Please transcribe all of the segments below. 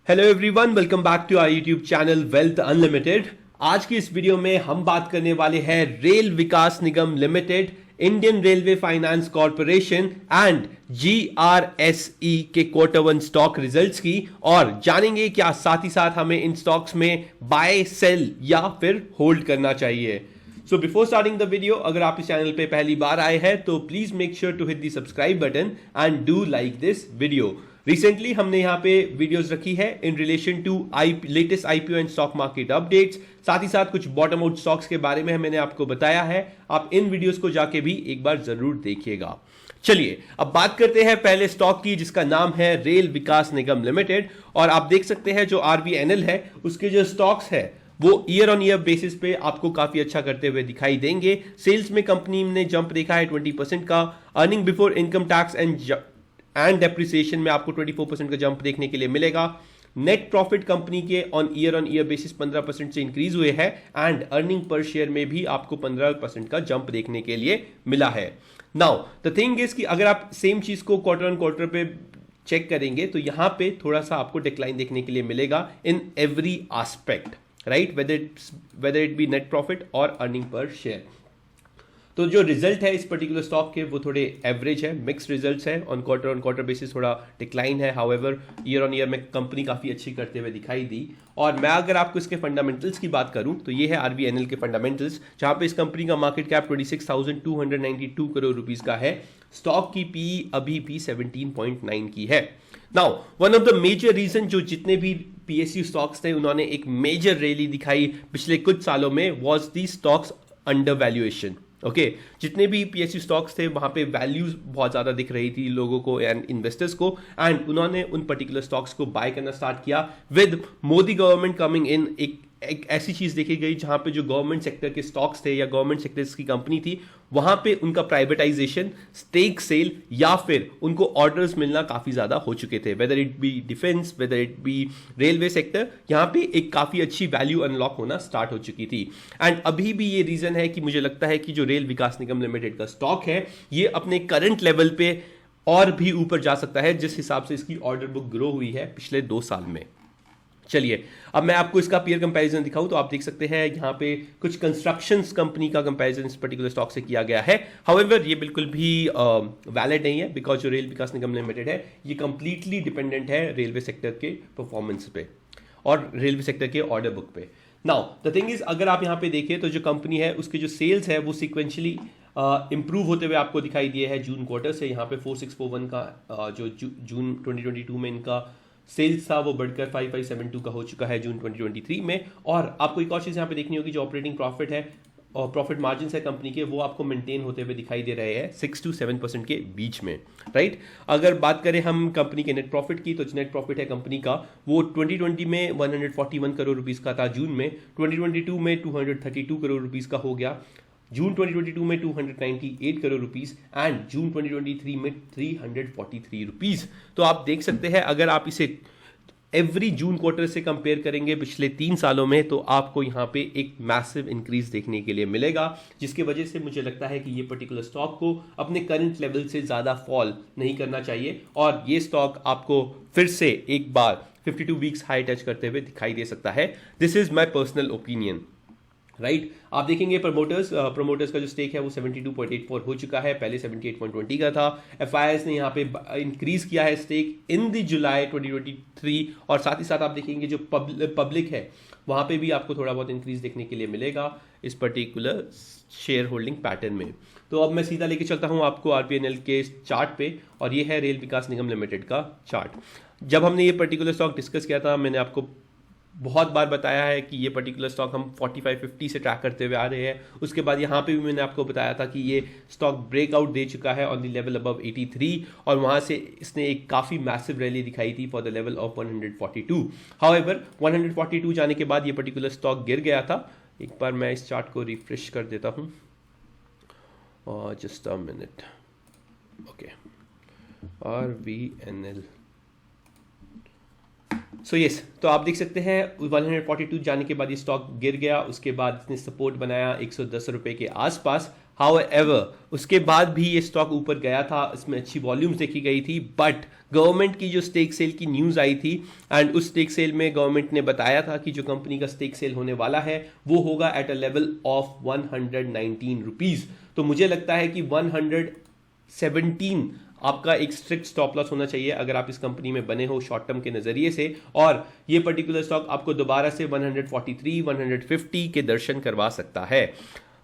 Hello everyone, welcome back to our YouTube channel wealth unlimited. आज की इस video में हम बात करने वाले हैं rail Vikas Nigam limited, Indian railway finance corporation and GRSE के क्वार्टर वन स्टॉक रिजल्ट्स की, और जानेंगे क्या साथ ही साथ हमें इन स्टॉक्स में बाय, सेल या फिर होल्ड करना चाहिए। So before starting the video, अगर आप इस चैनल पे पहली बार आए हैं तो please make sure to hit the subscribe button and do like this video. Recently हमने यहाँ पे वीडियोस रखी है in relation to latest IPO and stock market updates, साथ ही साथ कुछ बॉटम आउट स्टॉक्स के बारे में मैंने आपको बताया है। आप इन वीडियोस को जाके भी एक बार जरूर देखिएगा। चलिए अब बात करते हैं पहले स्टॉक की, जिसका नाम है रेल विकास निगम लिमिटेड। और आप देख सकते हैं जो आरवीएनएल है उसके जो स्टॉक्स है वो ईयर ऑन ईयर बेसिस पे आपको काफी अच्छा करते हुए दिखाई देंगे। सेल्स में कंपनी ने जंप देखा है 20% का, earning before income tax and depreciation में आपको 24% का जंप देखने के लिए मिलेगा। नेट प्रॉफिट कंपनी के ऑन ईयर बेसिस 15% से इंक्रीज हुए हैं एंड अर्निंग पर शेयर में भी आपको 15% का जंप देखने के लिए मिला है। नाउ द थिंग इज कि अगर आप सेम चीज को क्वार्टर ऑन क्वार्टर पे चेक करेंगे तो यहां पे थोड़ा सा आपको डिक्लाइन देखने के लिए मिलेगा in every aspect, right, whether it be net profit और अर्निंग पर शेयर। तो जो रिजल्ट है इस पर्टिकुलर स्टॉक के वो थोड़े एवरेज है, मिक्स रिजल्ट्स है। ऑन क्वार्टर बेसिस थोड़ा डिक्लाइन है, हाउएवर ईयर ऑन ईयर में कंपनी काफी अच्छी करते हुए दिखाई दी। और मैं अगर आपको इसके फंडामेंटल्स की बात करूं तो ये है आरवीएनएल के फंडामेंटल्स, जहां पे इस कंपनी का मार्केट कैप 26,292 करोड़ रुपीस का है। स्टॉक की पी अभी भी 17.9 की है। Now one of the major reason जो जितने भी पीएसयू स्टॉक्स थे उन्होंने एक मेजर रैली दिखाई पिछले कुछ सालों में, was the stocks under valuation. Okay, जितने भी पीएसयू स्टॉक्स थे वहां पे वैल्यूज बहुत ज्यादा दिख रही थी लोगों को एंड इन्वेस्टर्स को, एंड उन्होंने उन पर्टिकुलर स्टॉक्स को बाय करना स्टार्ट किया। With Modi government coming in, एक ऐसी चीज देखी गई जहां पे जो गवर्नमेंट सेक्टर के स्टॉक्स थे या गवर्नमेंट सेक्टर्स की कंपनी थी वहां पे उनका प्राइवेटाइजेशन, स्टेक सेल या फिर उनको ऑर्डर्स मिलना काफी ज्यादा हो चुके थे। Whether it be defence, whether it be railway sector, यहां पे एक काफी अच्छी वैल्यू अनलॉक होना स्टार्ट हो चुकी थी। एंड अभी भी ये रीजन है कि मुझे लगता है कि जो रेल विकास निगम लिमिटेड का स्टॉक है ये अपने करंट लेवल पे और भी ऊपर जा सकता है, जिस हिसाब से इसकी ऑर्डर बुक ग्रो हुई है पिछले 2 साल में। चलिए अब मैं आपको इसका पीयर कंपैरिजन दिखाऊं तो आप देख सकते हैं यहाँ पे कुछ कंस्ट्रक्शंस कंपनी का कंपैरिजन इस पर्टिकुलर स्टॉक से किया गया है। हाउएवर ये बिल्कुल भी वैलिड नहीं है, बिकॉज जो रेल विकास निगम लिमिटेड है ये कंप्लीटली डिपेंडेंट है रेलवे सेक्टर के परफॉर्मेंस पे और रेलवे सेक्टर के ऑर्डर बुक पे। नाउ द थिंग इज, अगर आप यहाँ पे देखिए तो जो कंपनी है उसके जो सेल्स है वो सिक्वेंशली इंप्रूव होते हुए आपको दिखाई दिए है जून क्वार्टर से। यहाँ पे 4641 का जो जून 2022 में इनका सेल्स था वो बढ़कर 5572 का हो चुका है जून 2023 में। और आपको एक और चीज यहाँ पे देखनी होगी, जो ऑपरेटिंग प्रॉफिट है और प्रॉफिट मार्जिन है कंपनी के, वो आपको मेंटेन होते हुए दिखाई दे रहे हैं 6 to 7% के बीच में, राइट। अगर बात करें हम कंपनी के नेट प्रॉफिट की, तो नेट प्रॉफिट है कंपनी का वो 2020 में 141 करोड़ रुपीस का था जून में, 2022 में 232 करोड़ रुपीस का हो गया, जून 2022 में 298 करोड़ रुपीस एंड जून 2023 में 343 रुपीस। तो आप देख सकते हैं अगर आप इसे एवरी जून क्वार्टर से कंपेयर करेंगे पिछले 3 सालों में तो आपको यहाँ पे एक मैसिव इंक्रीज देखने के लिए मिलेगा, जिसकी वजह से मुझे लगता है कि ये पर्टिकुलर स्टॉक को अपने करंट लेवल से ज्यादा फॉल नहीं करना चाहिए और ये स्टॉक आपको फिर से एक बार 52 वीक्स हाई टच करते हुए दिखाई दे सकता है। This is my personal opinion, right. आप देखेंगे प्रमोटर्स का जो स्टेक है वो 72.84 हो चुका है, पहले 78.20 का था। एफआईएस ने यहाँ पे इंक्रीज किया है स्टेक इन द जुलाई 2023, और साथ ही साथ आप देखेंगे जो पब्लिक है वहां पे भी आपको थोड़ा बहुत इंक्रीज देखने के लिए मिलेगा इस पर्टिकुलर शेयर होल्डिंग पैटर्न में। तो अब मैं सीधा लेके चलता हूं आपको आरपीएनएल के चार्ट पे, और ये है रेल विकास निगम लिमिटेड का चार्ट। जब हमने ये पर्टिकुलर स्टॉक डिस्कस किया था मैंने आपको बहुत बार बताया है कि ये पर्टिकुलर स्टॉक हम 45-50 से ट्रैक करते हुए आ रहे हैं। उसके बाद यहाँ पे भी मैंने आपको बताया था कि ये स्टॉक ब्रेकआउट दे चुका है ऑन द लेवल अबव 83, और वहाँ से इसने एक काफ़ी मैसिव रैली दिखाई थी for the level of 142। However 142 जाने के बाद ये पर्टिकुलर स्टॉक गिर गया था। एक बार मैं इस चार्ट को रिफ्रेश कर देता हूँ, just a minute. Okay, RVNL, so yes, तो आप देख सकते हैं 142 जाने के बाद ये स्टॉक गिर गया, उसके बाद इसने सपोर्ट बनाया 110 रुपए के आसपास। हाउएवर उसके बाद भी ये स्टॉक ऊपर गया था, इसमें अच्छी वॉल्यूम्स देखी गई थी, बट गवर्नमेंट की जो स्टेक सेल की न्यूज़ आई थी एंड उस स्टेक सेल में गवर्नमेंट ने बताया था कि जो कंपनी का स्टेक सेल होने वाला है वो होगा at a level of 119 rupees. तो मुझे लगता है कि 117 आपका एक स्ट्रिक्ट स्टॉप लॉस होना चाहिए अगर आप इस कंपनी में बने हो शॉर्ट टर्म के नजरिए से, और ये पर्टिकुलर स्टॉक आपको दोबारा से 143 150 के दर्शन करवा सकता है।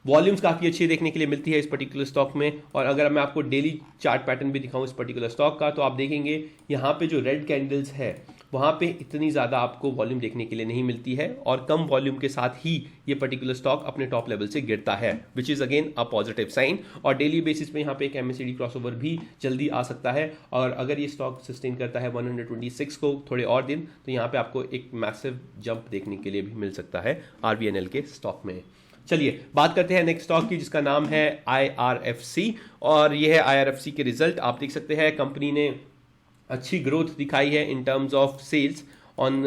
वॉल्यूम्स काफ़ी अच्छी देखने के लिए मिलती है इस पर्टिकुलर स्टॉक में, और अगर मैं आपको डेली चार्ट पैटर्न भी दिखाऊं इस पर्टिकुलर स्टॉक का, तो आप देखेंगे यहाँ पे जो रेड कैंडल्स है वहाँ पे इतनी ज़्यादा आपको वॉल्यूम देखने के लिए नहीं मिलती है, और कम वॉल्यूम के साथ ही ये पर्टिकुलर स्टॉक अपने टॉप लेवल से गिरता है, which is again a positive sign. और डेली बेसिस पे यहाँ पे एक MACD क्रॉसओवर भी जल्दी आ सकता है, और अगर ये स्टॉक सस्टेन करता है 126 को थोड़े और दिन, तो यहाँ पे आपको एक मैसिव जंप देखने के लिए भी मिल सकता है RVNL के स्टॉक में। चलिए बात करते हैं नेक्स्ट स्टॉक की, जिसका नाम है IRFC, और ये है IRFC के रिजल्ट। आप देख सकते हैं कंपनी ने अच्छी ग्रोथ दिखाई है in terms of sales on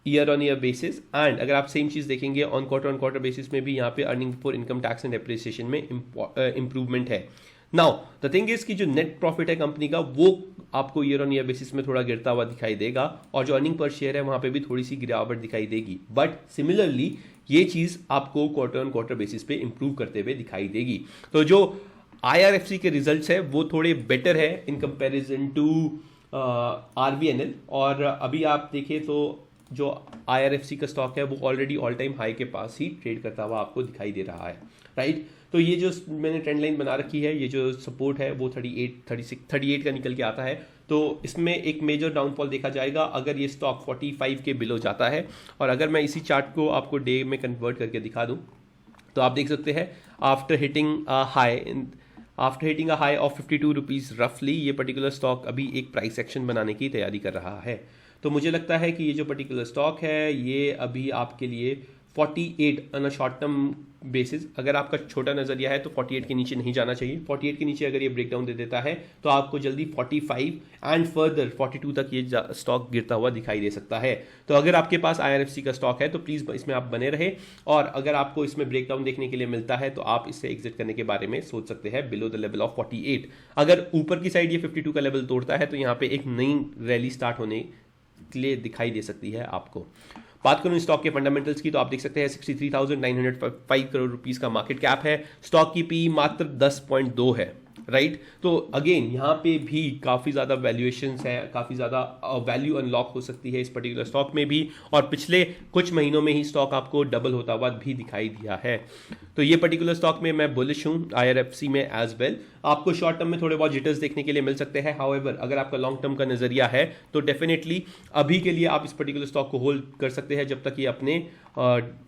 year on year basis, and अगर आप सेम चीज़ देखेंगे ऑन क्वार्टर बेसिस में भी यहाँ पे earning before income tax and depreciation में इंप्रूवमेंट है। नाउ द थिंग इज कि जो नेट प्रॉफिट है कंपनी का वो आपको ईयर ऑन ईयर बेसिस में थोड़ा गिरता हुआ दिखाई देगा, और जो अर्निंग पर शेयर है वहाँ पे भी थोड़ी सी गिरावट दिखाई देगी, बट सिमिलरली ये चीज़ आपको क्वार्टर बेसिस पे इंप्रूव करते हुए दिखाई देगी। तो जो IRFC के रिजल्ट्स है वो थोड़े बेटर है इन कंपैरिजन टू RVNL, और अभी आप देखें तो जो IRFC का स्टॉक है वो ऑलरेडी ऑल टाइम हाई के पास ही ट्रेड करता हुआ आपको दिखाई दे रहा है, राइट। तो ये जो मैंने ट्रेंड लाइन बना रखी है, ये जो सपोर्ट है वो 38 का निकल के आता है, तो इसमें एक मेजर डाउनफॉल देखा जाएगा अगर ये स्टॉक 45 के बिलो जाता है। और अगर मैं इसी चार्ट को आपको डे में कन्वर्ट करके दिखा दूं तो आप देख सकते हैं after hitting a high of 52 rupees रफली, ये पर्टिकुलर स्टॉक अभी एक प्राइस एक्शन बनाने की तैयारी कर रहा है। तो मुझे लगता है कि ये जो पर्टिकुलर स्टॉक है ये अभी आपके लिए 48 on a short term basis, अगर आपका छोटा नज़रिया है तो 48 के नीचे नहीं जाना चाहिए। 48 के नीचे अगर ये ब्रेकडाउन दे देता है तो आपको जल्दी 45 एंड फर्दर 42 तक ये स्टॉक गिरता हुआ दिखाई दे सकता है। तो अगर आपके पास IRFC का स्टॉक है तो प्लीज़ इसमें आप बने रहे, और अगर आपको इसमें ब्रेकडाउन देखने के लिए मिलता है तो आप इससे एग्जिट करने के बारे में सोच सकते हैं बिलो द लेवल ऑफ 48। अगर ऊपर की साइड ये 52 का लेवल तोड़ता है तो यहाँ पे एक नई रैली स्टार्ट होने के लिए दिखाई दे सकती है आपको। बात करूं स्टॉक के फंडामेंटल्स की तो आप देख सकते हैं 63,905 करोड़ रुपीस का मार्केट कैप है, स्टॉक की पी मात्र 10.2 है, राइट। तो अगेन यहाँ पे भी काफ़ी ज़्यादा वैल्यूएशंस है, काफ़ी ज़्यादा वैल्यू अनलॉक हो सकती है इस पर्टिकुलर स्टॉक में भी, और पिछले कुछ महीनों में ही स्टॉक आपको डबल होता हुआ भी दिखाई दिया है। तो ये पर्टिकुलर स्टॉक में मैं बुलिश हूँ, IRFC में एज वेल। आपको शॉर्ट टर्म में थोड़े बहुत जिटर्स देखने के लिए मिल सकते हैं, हाउएवर अगर आपका लॉन्ग टर्म का नज़रिया है तो डेफिनेटली अभी के लिए आप इस पर्टिकुलर स्टॉक को होल्ड कर सकते हैं जब तक ये अपने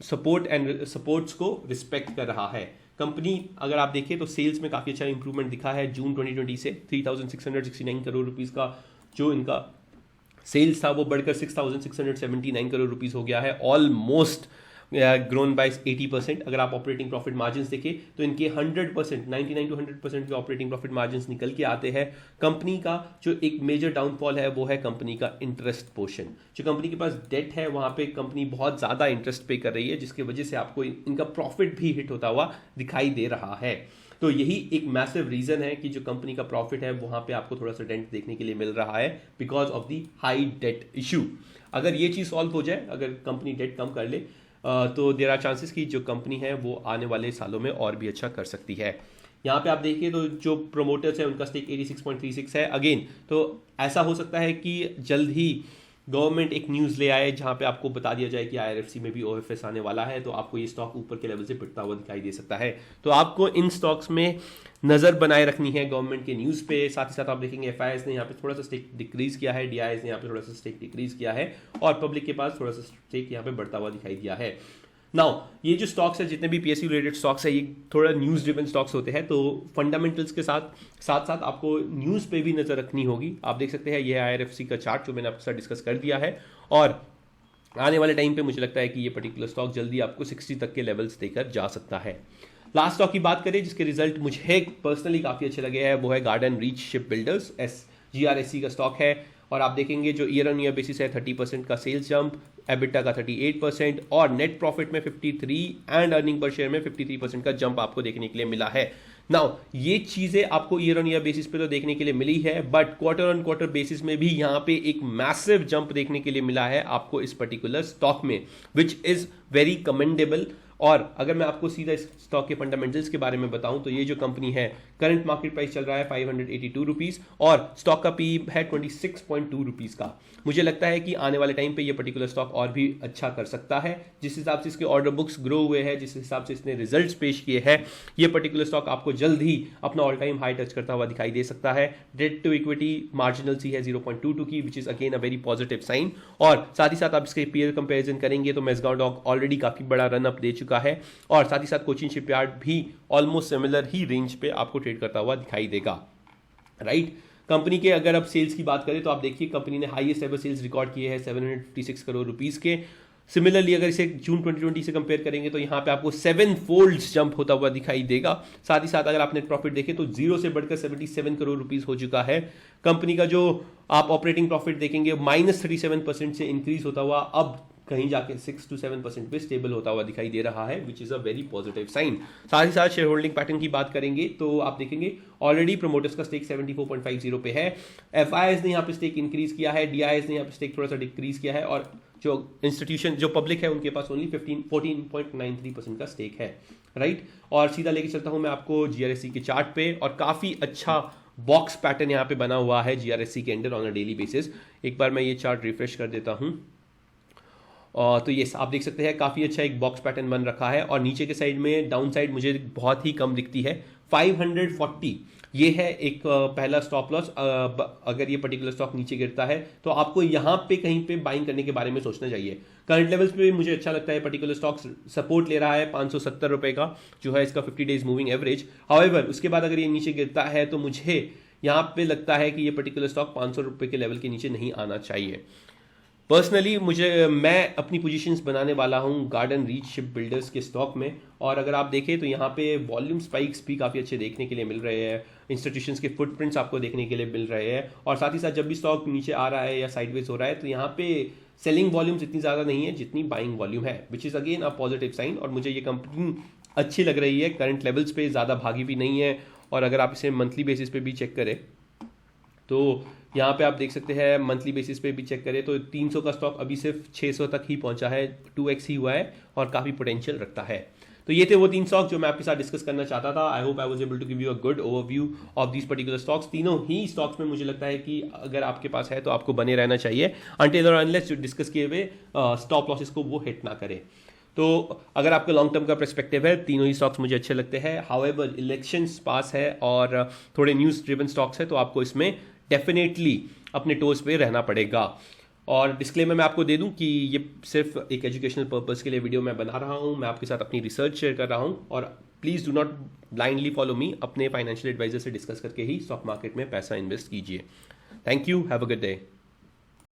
सपोर्ट्स को रिस्पेक्ट कर रहा है। कंपनी अगर आप देखें तो सेल्स में काफ़ी अच्छा इंप्रूवमेंट दिखा है जून 2020 से 3,669 करोड़ रुपीस का जो इनका सेल्स था वो बढ़कर 6,679 करोड़ रुपीस हो गया है, ऑलमोस्ट ग्रोन बाय 80%। अगर आप ऑपरेटिंग प्रॉफिट मार्जिन्स देखें तो इनके 100% 99 to 100% के ऑपरेटिंग प्रॉफिट मार्जिन्स निकल के आते हैं। कंपनी का जो एक मेजर डाउनफॉल है वो है कंपनी का इंटरेस्ट पोर्शन। जो कंपनी के पास डेट है वहाँ पे कंपनी बहुत ज़्यादा इंटरेस्ट पे कर रही है, जिसकी वजह से आपको इनका प्रॉफिट भी हिट होता हुआ दिखाई दे रहा है। तो यही एक मैसिव रीज़न है कि जो कंपनी का प्रॉफिट है वहाँ पे आपको थोड़ा सा डेंट देखने के लिए मिल रहा है because of the high debt issue. अगर ये चीज़ सॉल्व हो जाए, अगर कंपनी डेट कम कर ले तो देयर आर चांसेस कि जो कंपनी है वो आने वाले सालों में और भी अच्छा कर सकती है। यहाँ पे आप देखिए तो जो प्रोमोटर्स है उनका स्टेक 86.36 है अगेन। तो ऐसा हो सकता है कि जल्द ही गवर्नमेंट एक न्यूज़ ले आए जहाँ पे आपको बता दिया जाए कि IRFC में भी OFS आने वाला है, तो आपको ये स्टॉक ऊपर के लेवल से पिटता हुआ दिखाई दे सकता है। तो आपको इन स्टॉक्स में नज़र बनाए रखनी है गवर्नमेंट के न्यूज़ पे। साथ ही साथ आप देखेंगे FIS ने यहाँ पे थोड़ा सा स्टेक डिक्रीज़ किया है, DIS ने यहाँ पे थोड़ा सा स्टेक डिक्रीज़ किया है, और पब्लिक के पास थोड़ा सा स्टेक यहाँ पे बढ़ता हुआ दिखाई दिया है। नाउ ये जो स्टॉक्स है, जितने भी PSU रिलेटेड स्टॉक्स है, ये थोड़ा न्यूज़ ड्रिवन स्टॉक्स होते हैं, तो फंडामेंटल्स के साथ साथ आपको न्यूज़ पे भी नज़र रखनी होगी। आप देख सकते हैं ये IRFC का चार्ट जो मैंने आपके साथ डिस्कस कर दिया है, और आने वाले टाइम पे मुझे लगता है कि ये पर्टिकुलर स्टॉक जल्दी आपको 60 तक के लेवल्स देकर जा सकता है। लास्ट स्टॉक की बात करें जिसके रिजल्ट मुझे पर्सनली काफ़ी अच्छे लगे हैं, वो है garden reach ship builders, SGRSC का स्टॉक है। और आप देखेंगे जो ईयर ऑन ईयर बेसिस है 30% का सेल्स जंप, एबिटा का 38% और नेट प्रॉफिट में 53 एंड अर्निंग पर शेयर में 53% का जंप आपको देखने के लिए मिला है। नाउ ये चीजें आपको ईयर ऑन ईयर बेसिस पे तो देखने के लिए मिली है, but quarter on quarter basis में भी यहां पे एक मैसिव जंप देखने के लिए मिला है आपको इस पर्टिकुलर स्टॉक में, विच इज वेरी कमेंडेबल। और अगर मैं आपको सीधा इस स्टॉक के फंडामेंटल्स के बारे में बताऊं तो ये जो कंपनी है करंट मार्केट प्राइस चल रहा है 582 रुपीज और स्टॉक का पी है 26.2 रुपीज का। मुझे लगता है कि आने वाले टाइम पे ये पर्टिकुलर स्टॉक और भी अच्छा कर सकता है, जिस हिसाब से इसके ऑर्डर बुक्स ग्रो हुए हैं, जिस हिसाब से इसने रिजल्ट्स पेश किए हैं, ये पर्टिकुलर स्टॉक आपको जल्द ही अपना ऑल टाइम हाई टच करता हुआ दिखाई दे सकता है। Debt to equity marginally है 0.22 की, which is again a very positive sign. और साथ ही साथ आप इसके पीयर कंपेरिजन करेंगे तो मेजगांव डॉक ऑलरेडी काफी बड़ा रन अप दे चुका है और साथ ही साथ कोचिन शिपयार्ड भी ऑलमोस्ट सिमिलर ही रेंज पे आपको ट्रेड करता हुआ दिखाई देगा, राइट। कंपनी के अगर आप सेल्स की बात करें तो आप देखिए कंपनी ने हाईएस्ट एवर सेल्स रिकॉर्ड किए हैं 756 करोड़ रुपीस के। सिमिलरली अगर इसे जून 2020 से कंपेयर करेंगे तो यहाँ पे आपको 7 फोल्ड्स जंप होता हुआ दिखाई देगा। साथ ही साथ अगर आप नेट प्रॉफिट देखें तो 0 से बढ़कर 77 करोड़ रुपीस हो चुका है। कंपनी का जो आप ऑपरेटिंग प्रॉफिट देखेंगे -37% से इंक्रीज होता हुआ अब कहीं जाके 6 to 7% पे स्टेबल होता हुआ दिखाई दे रहा है, which is a very positive sign. साथ ही साथ शेयर होल्डिंग पैटर्न की बात करेंगे तो आप देखेंगे ऑलरेडी प्रमोटर्स का स्टेक 74.50 पे है, एफआईआईज ने यहाँ पे स्टेक इंक्रीज किया है, डीआईएस ने यहाँ पे स्टेक थोड़ा सा डिक्रीज किया है और जो इंस्टीट्यूशन जो पब्लिक है उनके पास ओनली 14.93% का स्टेक है, राइट। और सीधा लेके चलता हूं मैं आपको जीआरएससी के चार्ट पे और काफी अच्छा बॉक्स पैटर्न यहाँ पे बना हुआ है जीआरएससी के under on a daily basis. एक बार मैं ये चार्ट रिफ्रेश कर देता हूँ तो ये आप देख सकते हैं काफ़ी अच्छा एक बॉक्स पैटर्न बन रखा है और नीचे के साइड में डाउन साइड मुझे बहुत ही कम दिखती है 540। ये है एक पहला स्टॉप लॉस। अगर ये पर्टिकुलर स्टॉक नीचे गिरता है तो आपको यहाँ पे कहीं पे बाइंग करने के बारे में सोचना चाहिए। करंट लेवल्स पे भी मुझे अच्छा लगता है पर्टिकुलर स्टॉक सपोर्ट ले रहा है 570 रुपए का जो है इसका 50 डेज मूविंग एवरेज। हाउएवर उसके बाद अगर ये नीचे गिरता है तो मुझे यहाँ पे लगता है कि ये पर्टिकुलर स्टॉक 500 रुपए के लेवल के नीचे नहीं आना चाहिए। पर्सनली मैं अपनी पोजीशंस बनाने वाला हूं गार्डन रीच शिप बिल्डर्स के स्टॉक में और अगर आप देखें तो यहाँ पे वॉल्यूम स्पाइक्स भी काफ़ी अच्छे देखने के लिए मिल रहे हैं, इंस्टीट्यूशंस के फुटप्रिंट्स आपको देखने के लिए मिल रहे हैं और साथ ही साथ जब भी स्टॉक नीचे आ रहा है या साइडवेज हो रहा है तो यहाँ पे सेलिंग वॉल्यूम्स इतनी ज़्यादा नहीं है जितनी बाइंग वॉल्यूम है, which is again a positive sign. और मुझे ये कंपनी अच्छी लग रही है, करंट लेवल्स पे ज़्यादा भागी भी नहीं है और अगर आप इसे मंथली बेसिस पे भी चेक करें तो यहाँ पे आप देख सकते हैं मंथली बेसिस पे भी चेक करें तो 300 का स्टॉक अभी सिर्फ 600 तक ही पहुंचा है, 2x ही हुआ है और काफ़ी पोटेंशियल रखता है। तो ये थे वो 3 स्टॉक जो मैं आपके साथ डिस्कस करना चाहता था। I hope I was able to give you a good overview of these particular stocks. तीनों ही स्टॉक्स में मुझे लगता है कि अगर आपके पास है तो आपको बने रहना चाहिए अनटिल और अनलेस जो डिस्कस किए हुए स्टॉप लॉसेस को वो हिट ना करें। तो अगर आपका लॉन्ग टर्म का पर्सपेक्टिव है तीनों ही स्टॉक्स मुझे अच्छे लगते हैं। हाउएवर इलेक्शंस पास है और थोड़े न्यूज़ ड्रिवन स्टॉक्स है तो आपको इसमें डेफिनेटली अपने टोज पे रहना पड़ेगा। और डिस्क्लेमर मैं आपको दे दूं कि ये सिर्फ एक एजुकेशनल पर्पस के लिए वीडियो मैं बना रहा हूं, मैं आपके साथ अपनी रिसर्च शेयर कर रहा हूं और please do not blindly follow me, अपने फाइनेंशियल एडवाइजर से डिस्कस करके ही स्टॉक मार्केट में पैसा इन्वेस्ट कीजिए। Thank you, have a good day.